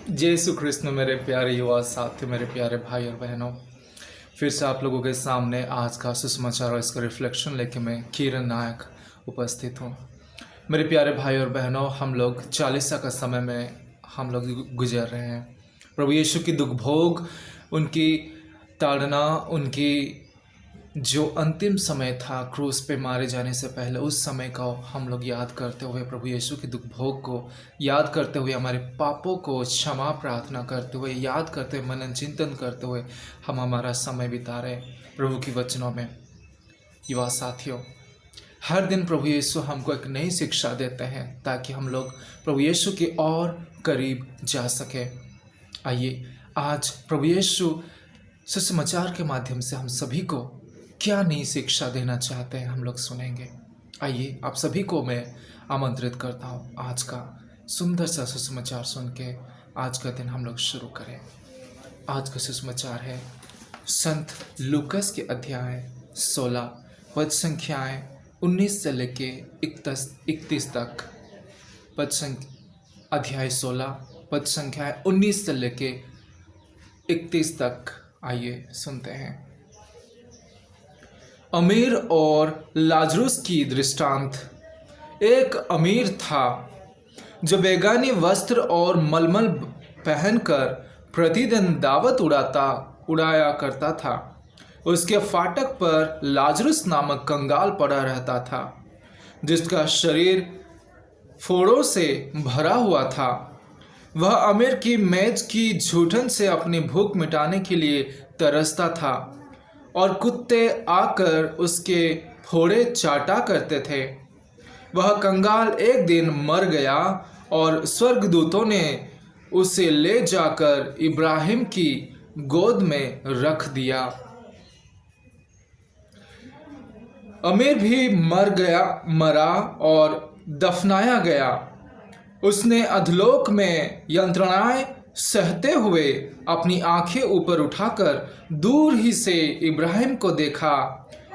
जय यीशु कृष्ण मेरे प्यारे युवा साथी, मेरे प्यारे भाई और बहनों, फिर से आप लोगों के सामने आज का सुसमाचार और इसका रिफ्लेक्शन लेके मैं किरण नायक उपस्थित हूँ। मेरे प्यारे भाई और बहनों, हम लोग चालीसा का समय में हम लोग गुजर रहे हैं। प्रभु यीशु की दुख भोग, उनकी ताड़ना, उनकी जो अंतिम समय था क्रूस पे मारे जाने से पहले, उस समय का हम लोग याद करते हुए, प्रभु यीशु के दुख भोग को याद करते हुए, हमारे पापों को क्षमा प्रार्थना करते हुए, याद करते हुए, मनन चिंतन करते हुए हम हमारा समय बिता रहे प्रभु की वचनों में। युवा साथियों, हर दिन प्रभु यीशु हमको एक नई शिक्षा देते हैं ताकि हम लोग प्रभु यीशु के और करीब जा सके। आइए आज प्रभु यीशु सुसमाचार के माध्यम से हम सभी को क्या नई शिक्षा देना चाहते हैं, हम लोग सुनेंगे। आइए आप सभी को मैं आमंत्रित करता हूँ आज का सुंदर सा सुसमाचार सुन के आज का दिन हम लोग शुरू करें। आज का सुसमाचार है संत लूकस के अध्याय 16 पद संख्याएँ 19 से लेके 31 तक। अध्याय 16 पद संख्याएँ 19 से लेके 31 तक। आइए सुनते हैं। अमीर और लाजरुस की दृष्टांत। एक अमीर था जो बेगानी वस्त्र और मलमल पहनकर प्रतिदिन दावत उड़ाया करता था। उसके फाटक पर लाजरुस नामक कंगाल पड़ा रहता था, जिसका शरीर फोड़ों से भरा हुआ था। वह अमीर की मेज की झूठन से अपनी भूख मिटाने के लिए तरसता था और कुत्ते आकर उसके फोड़े चाटा करते थे। वह कंगाल एक दिन मर गया और स्वर्गदूतों ने उसे ले जाकर इब्राहिम की गोद में रख दिया। अमीर भी मरा और दफनाया गया। उसने अधलोक में यंत्रणाएं सहते हुए अपनी आंखें ऊपर उठाकर दूर ही से इब्राहिम को देखा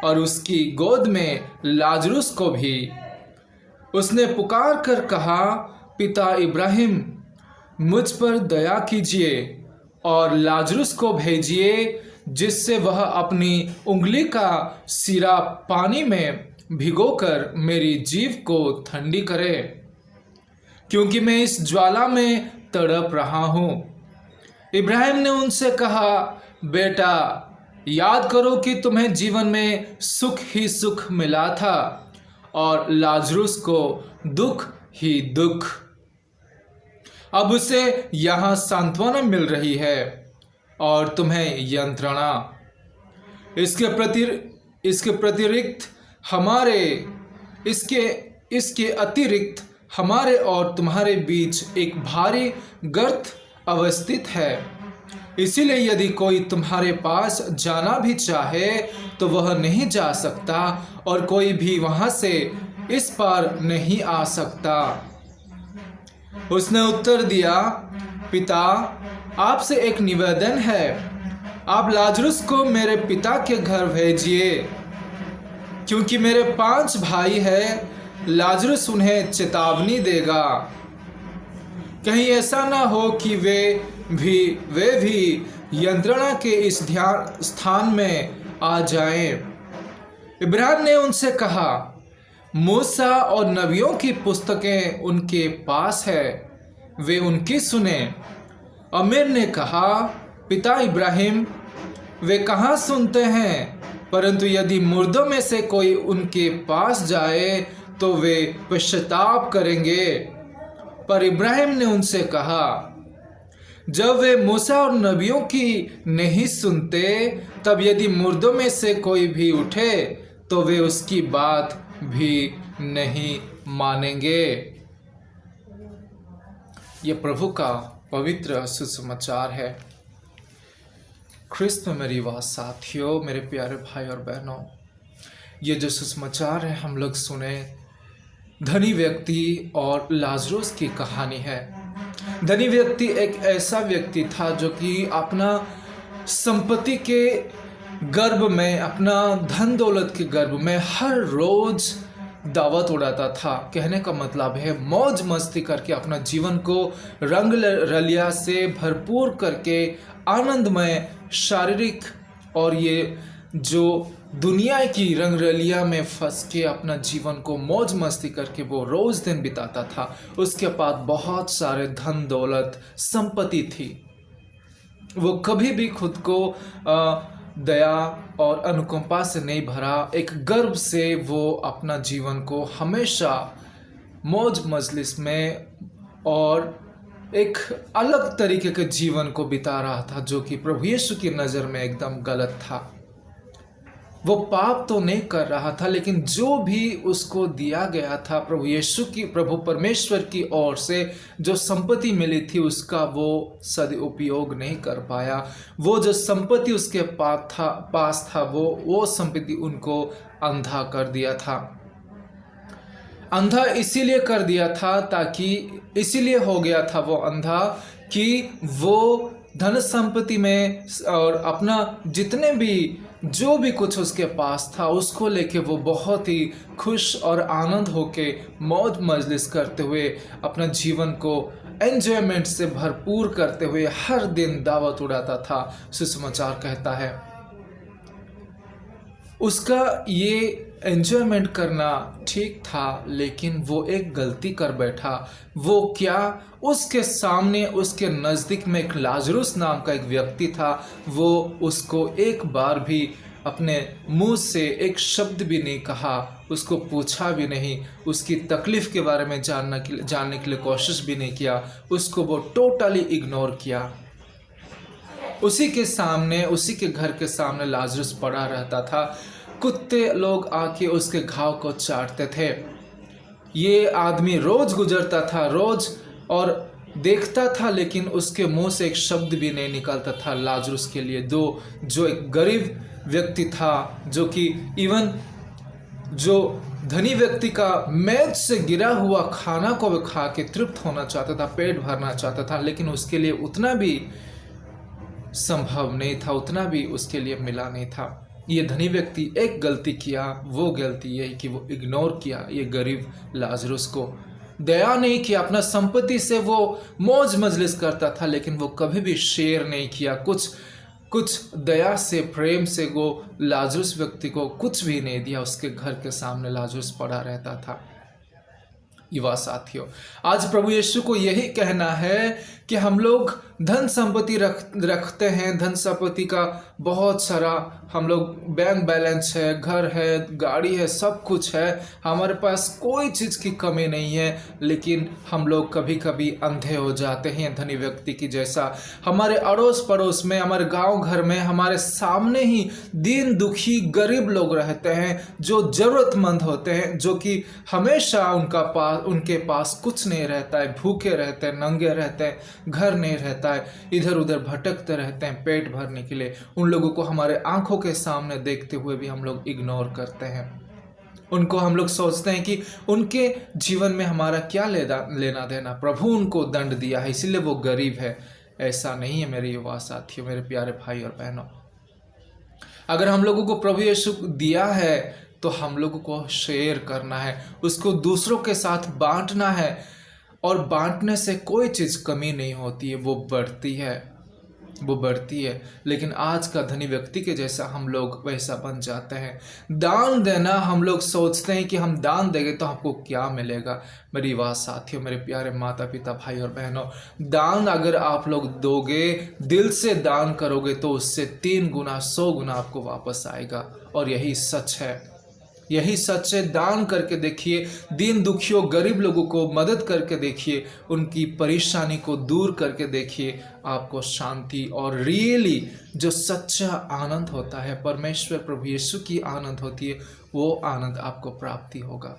और उसकी गोद में लाजरुस को भी। उसने पुकार कर कहा, पिता इब्राहिम, मुझ पर दया कीजिए और लाजरुस को भेजिए, जिससे वह अपनी उंगली का सिरा पानी में भिगोकर मेरी जीभ को ठंडी करे, क्योंकि मैं इस ज्वाला में तड़प रहा हूँ। इब्राहिम ने उनसे कहा, बेटा, याद करो कि तुम्हें जीवन में सुख ही सुख मिला था और लाजरुस को दुख ही दुख। अब उसे यहाँ सांत्वना मिल रही है और तुम्हें यंत्रणा। इसके अतिरिक्त हमारे और तुम्हारे बीच एक भारी गर्त अवस्थित है। इसीलिए यदि कोई तुम्हारे पास जाना भी चाहे तो वह नहीं जा सकता और कोई भी वहां से इस पार नहीं आ सकता। उसने उत्तर दिया, पिता, आपसे एक निवेदन है। आप लाजरुस को मेरे पिता के घर भेजिए, क्योंकि मेरे 5 भाई हैं। लाजरुस उन्हें चेतावनी देगा, कहीं ऐसा ना हो कि वे भी यंत्रणा के इस स्थान में आ जाएं। इब्राहिम ने उनसे कहा, मूसा और नबियों की पुस्तकें उनके पास है, वे उनकी सुने। अमीर ने कहा, पिता इब्राहिम, वे कहाँ सुनते हैं, परंतु यदि मुर्दों में से कोई उनके पास जाए तो वे पश्चाताप करेंगे। पर इब्राहिम ने उनसे कहा, जब वे मूसा और नबियों की नहीं सुनते, तब यदि मुर्दों में से कोई भी उठे तो वे उसकी बात भी नहीं मानेंगे। ये प्रभु का पवित्र सुसमाचार है। ख्रिस्त में मेरी बात साथियों, मेरे प्यारे भाई और बहनों, ये जो सुसमाचार है हम लोग सुने, धनी व्यक्ति और लाजरुस की कहानी है। धनी व्यक्ति एक ऐसा व्यक्ति था जो कि अपना संपत्ति के गर्भ में, अपना धन दौलत के गर्भ में हर रोज दावत उड़ाता था। कहने का मतलब है मौज मस्ती करके अपना जीवन को रंग रलिया से भरपूर करके आनंदमय शारीरिक और ये जो दुनिया की रंगरलिया में फंस के अपना जीवन को मौज मस्ती करके वो रोज दिन बिताता था। उसके पास बहुत सारे धन दौलत संपत्ति थी। वो कभी भी खुद को दया और अनुकंपा से नहीं भरा। एक गर्व से वो अपना जीवन को हमेशा मौज मजलिस में और एक अलग तरीके के जीवन को बिता रहा था, जो कि प्रभु यीशु की नज़र में एकदम गलत था। वो पाप तो नहीं कर रहा था, लेकिन जो भी उसको दिया गया था प्रभु परमेश्वर की ओर से जो संपत्ति मिली थी, उसका वो सदुपयोग नहीं कर पाया। वो जो संपत्ति उसके पास था वो संपत्ति उनको अंधा कर दिया था। अंधा इसीलिए कर दिया था इसीलिए हो गया था वो अंधा कि वो धन संपत्ति में और अपना जितने भी जो भी कुछ उसके पास था उसको लेके वो बहुत ही खुश और आनंद होके मौज मजलिस करते हुए अपना जीवन को एंजॉयमेंट से भरपूर करते हुए हर दिन दावत उड़ाता था। सुसमाचार कहता है उसका ये एंजॉयमेंट करना ठीक था, लेकिन वो एक गलती कर बैठा। वो क्या? उसके सामने उसके नज़दीक में एक लाजरुस नाम का एक व्यक्ति था। वो उसको एक बार भी अपने मुंह से एक शब्द भी नहीं कहा, उसको पूछा भी नहीं, उसकी तकलीफ़ के बारे में जानने के लिए कोशिश भी नहीं किया। उसको वो टोटली इग्नोर किया। उसी के घर के सामने लाजरुस पड़ा रहता था। कुत्ते लोग आके उसके घाव को चाटते थे। ये आदमी रोज गुजरता था, रोज और देखता था, लेकिन उसके मुंह से एक शब्द भी नहीं निकलता था लाजरुस के लिए। जो एक गरीब व्यक्ति था, जो कि इवन जो धनी व्यक्ति का मेज से गिरा हुआ खाना को भी खा के तृप्त होना चाहता था, पेट भरना चाहता था, लेकिन उसके लिए उतना भी संभव नहीं था, उतना भी उसके लिए मिला नहीं था। ये धनी व्यक्ति एक गलती किया, वो गलती ये कि वो इग्नोर किया ये गरीब लाजरुस को, दया नहीं किया। अपना संपत्ति से वो मौज मजलिस करता था, लेकिन वो कभी भी शेयर नहीं किया। कुछ दया से, प्रेम से वो लाजरुस व्यक्ति को कुछ भी नहीं दिया। उसके घर के सामने लाजरुस पड़ा रहता था। युवा साथियों, आज प्रभु यीशु को यही कहना है कि हम लोग धन संपत्ति रखते हैं, धन संपत्ति का बहुत सारा हम लोग बैंक बैलेंस है, घर है, गाड़ी है, सब कुछ है, हमारे पास कोई चीज़ की कमी नहीं है, लेकिन हम लोग कभी कभी अंधे हो जाते हैं धनी व्यक्ति की जैसा। हमारे अड़ोस पड़ोस में, हमारे गांव घर में, हमारे सामने ही दीन दुखी गरीब लोग रहते हैं, जो ज़रूरतमंद होते हैं, जो कि हमेशा उनके पास कुछ नहीं रहता है, भूखे रहते हैं, नंगे रहते हैं, घर नहीं रहता है, इधर उधर भटकते रहते हैं पेट भरने के लिए। उन लोगों को हमारे आंखों के सामने देखते हुए भी हम लोग इग्नोर करते हैं। उनको हम लोग सोचते हैं कि उनके जीवन में हमारा क्या लेना देना, प्रभु उनको दंड दिया है इसीलिए वो गरीब है। ऐसा नहीं है मेरे युवा साथियों, मेरे प्यारे भाई और बहनों। अगर हम लोगों को प्रभु यीशु दिया है तो हम लोगों को शेयर करना है, उसको दूसरों के साथ बांटना है, और बांटने से कोई चीज़ कमी नहीं होती है, वो बढ़ती है। लेकिन आज का धनी व्यक्ति के जैसा हम लोग वैसा बन जाते हैं। दान देना, हम लोग सोचते हैं कि हम दान देंगे तो हमको क्या मिलेगा। मेरी बात साथियों, मेरे प्यारे माता पिता भाई और बहनों, दान अगर आप लोग दोगे, दिल से दान करोगे, तो उससे 3 गुना 100 गुना आपको वापस आएगा। और यही सच है, यही सच है। दान करके देखिए, दीन दुखियों गरीब लोगों को मदद करके देखिए, उनकी परेशानी को दूर करके देखिए, आपको शांति और रियली जो सच्चा आनंद होता है, परमेश्वर प्रभु यीशु की आनंद होती है, वो आनंद आपको प्राप्ति होगा।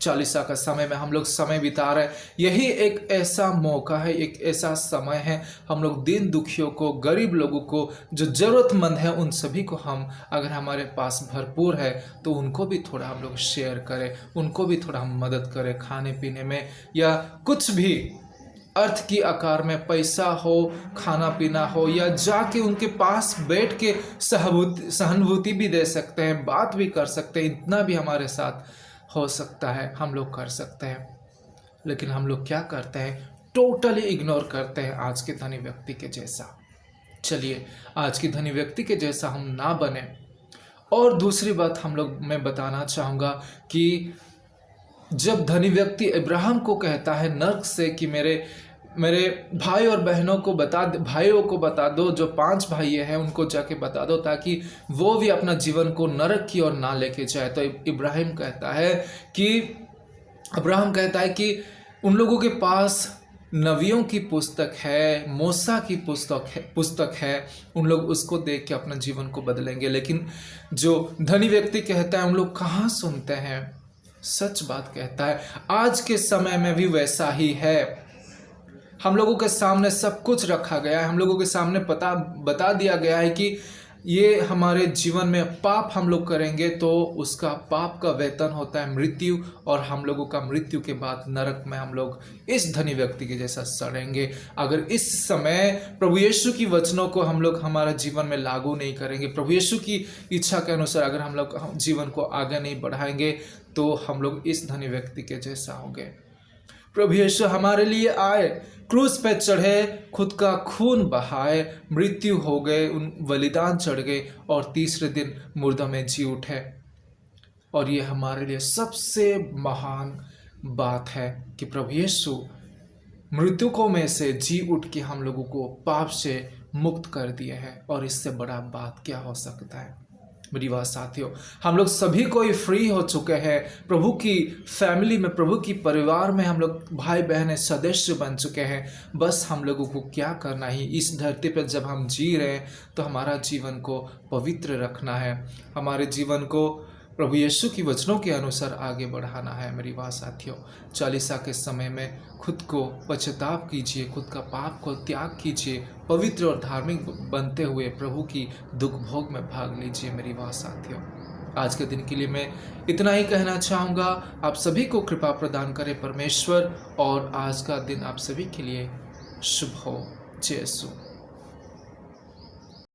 चालीसा का समय में हम लोग समय बिता रहे हैं, यही एक ऐसा मौका है, एक ऐसा समय है, हम लोग दीन दुखियों को, गरीब लोगों को, जो ज़रूरतमंद है, उन सभी को हम, अगर हमारे पास भरपूर है तो उनको भी थोड़ा हम लोग शेयर करें, उनको भी थोड़ा हम मदद करें खाने पीने में, या कुछ भी अर्थ की आकार में, पैसा हो, खाना पीना हो, या जाके उनके पास बैठ के सहानुभूति भी दे सकते हैं, बात भी कर सकते हैं। इतना भी हमारे साथ हो सकता है हम लोग कर सकते हैं, लेकिन हम लोग क्या करते हैं, टोटली इग्नोर करते हैं आज के धनी व्यक्ति के जैसा। चलिए आज की धनी व्यक्ति के जैसा हम ना बने। और दूसरी बात मैं बताना चाहूँगा कि जब धनी व्यक्ति अब्राहम को कहता है नर्क से कि मेरे भाई और बहनों को भाइयों को बता दो, जो 5 भाई हैं उनको जाके बता दो, ताकि वो भी अपना जीवन को नरक की ओर ना लेके जाए। तो अब्राहम कहता है कि उन लोगों के पास नबियों की पुस्तक है, मूसा की पुस्तक है, उन लोग उसको देख के अपना जीवन को बदलेंगे। लेकिन जो धनी व्यक्ति कहता है उन लोग कहाँ सुनते हैं। सच बात कहता है, आज के समय में भी वैसा ही है। हम लोगों के सामने सब कुछ रखा गया है, हम लोगों के सामने बता दिया गया है कि ये हमारे जीवन में पाप हम लोग करेंगे तो उसका पाप का वेतन होता है मृत्यु, और हम लोगों का मृत्यु के बाद नरक में हम लोग इस धनी व्यक्ति के जैसा सड़ेंगे। अगर इस समय प्रभु यीशु की वचनों को हम लोग हमारा जीवन में लागू नहीं करेंगे, प्रभु यीशु की इच्छा के अनुसार अगर हम लोग जीवन को आगे नहीं बढ़ाएंगे, तो हम लोग इस धनी व्यक्ति के जैसा होंगे। प्रभु यीशु हमारे लिए आए, क्रूस पे चढ़े, खुद का खून बहाए, मृत्यु हो गए, उन बलिदान चढ़ गए और तीसरे दिन मुर्दा में जी उठे। और ये हमारे लिए सबसे महान बात है कि प्रभु यीशु मृतकों में से जी उठ के हम लोगों को पाप से मुक्त कर दिए हैं। और इससे बड़ा बात क्या हो सकता है। मेरी बात साथियों, हम लोग सभी कोई फ्री हो चुके हैं, प्रभु की फैमिली में, प्रभु की परिवार में हम लोग भाई बहन सदस्य बन चुके हैं। बस हम लोगों को क्या करना है, इस धरती पर जब हम जी रहे हैं तो हमारा जीवन को पवित्र रखना है, हमारे जीवन को प्रभु यीशु की वचनों के अनुसार आगे बढ़ाना है। मेरी बात साथियों, चालीसा के समय में खुद को पश्चाताप कीजिए, खुद का पाप को त्याग कीजिए, पवित्र और धार्मिक बनते हुए प्रभु की दुख भोग में भाग लीजिए। मेरी बात साथियों, आज के दिन के लिए मैं इतना ही कहना चाहूँगा। आप सभी को कृपा प्रदान करे परमेश्वर, और आज का दिन आप सभी के लिए शुभ हो। जय यीशु।